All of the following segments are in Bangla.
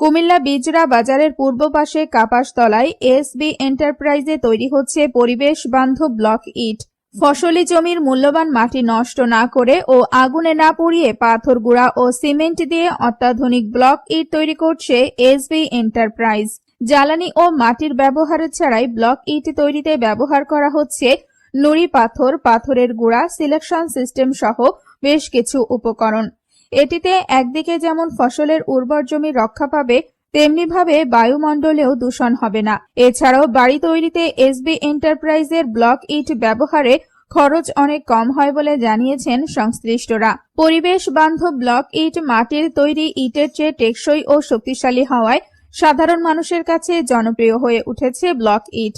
কুমিল্লা বিজরা বাজারের পূর্ব পাশে কাপাসতলায় এসবি এন্টারপ্রাইজে তৈরি হচ্ছে পরিবেশ বান্ধব ব্লক ইট। ফসলি জমির মূল্যবান মাটি নষ্ট না করে ও আগুনে না পুড়িয়ে পাথর গুঁড়া ও সিমেন্ট দিয়ে অত্যাধুনিক ব্লক ইট তৈরি করছে এসবি এন্টারপ্রাইজ। জ্বালানি ও মাটির ব্যবহার ছাড়াই ব্লক ইট তৈরিতে ব্যবহার করা হচ্ছে নুড়ি পাথর, পাথরের গুঁড়া, সিলেকশন সিস্টেম সহ বেশ কিছু উপকরণ। এটিতে একদিকে যেমন ফসলের উর্বর জমি রক্ষা পাবে, তেমনিভাবে বায়ুমণ্ডলেও দূষণ হবে না। এছাড়াও বাড়ি তৈরিতে এসবি এন্টারপ্রাইজের ব্লক ইট ব্যবহারে খরচ অনেক কম হয় বলে জানিয়েছেন সংশ্লিষ্টরা। পরিবেশ বান্ধব ব্লক ইট মাটির তৈরি ইটের চেয়ে টেকসই ও শক্তিশালী হওয়ায় সাধারণ মানুষের কাছে জনপ্রিয় হয়ে উঠেছে ব্লক ইট।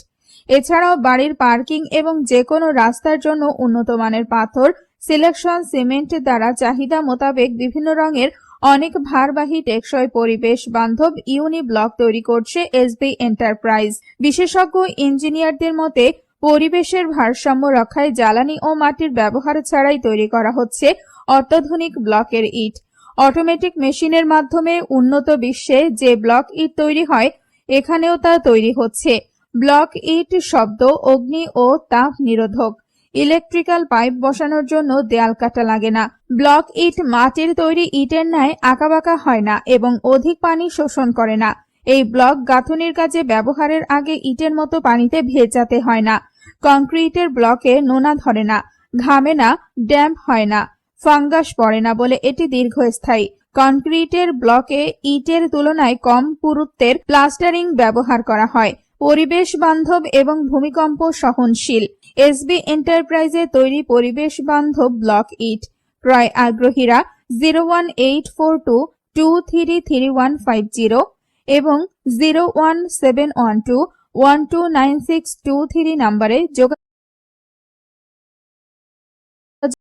এছাড়াও বাড়ির পার্কিং এবং যে কোনো রাস্তার জন্য উন্নত মানের পাথর, সিলেকশন সিমেন্ট দ্বারা চাহিদা মোতাবেক বিভিন্ন রঙের অনেক ভারবাহী টেকসই পরিবেশ বান্ধব ইউনি ব্লক তৈরি করছে এসবি এন্টারপ্রাইজ। বিশেষজ্ঞ ইঞ্জিনিয়ারদের মতে পরিবেশের ভারসাম্য রক্ষায় জ্বালানি ও মাটির ব্যবহার ছাড়াই তৈরি করা হচ্ছে অত্যাধুনিক ব্লকের ইট। অটোমেটিক মেশিনের মাধ্যমে উন্নত বিশ্বে যে ব্লক ইট তৈরি হয়, এখানেও তা তৈরি হচ্ছে। ব্লক ইট শব্দ, অগ্নি ও তাপ নিরোধক। ইলেকট্রিক্যাল পাইপ বসানোর জন্য দেয়াল কাটা লাগে না। ব্লক ইট মাটির তৈরি ইটের ন্যায় আঁকাবাঁকা হয় না এবং অধিক পানি শোষণ করে না। এই ব্লক গাঁথুনির কাজে ব্যবহারের আগে ইটের মতো পানিতে ভেজাতে হয় না। কংক্রিটের ব্লকে নোনা ধরে না, ঘামে না, ড্যাম্প হয় না, ফাঙ্গাস পড়ে না বলে এটি দীর্ঘস্থায়ী। কংক্রিটের ব্লকে ইটের তুলনায় কম পুরুত্বের প্লাস্টারিং ব্যবহার করা হয়। পরিবেশ বান্ধব এবং ভূমিকম্প সহনশীল। এসবি এন্টারপ্রাইজে তৈরি পরিবেশ বান্ধব ব্লক ইট ক্রয় আগ্রহীরা 01842233150 এবং 01712129623 নম্বরে যোগাযোগ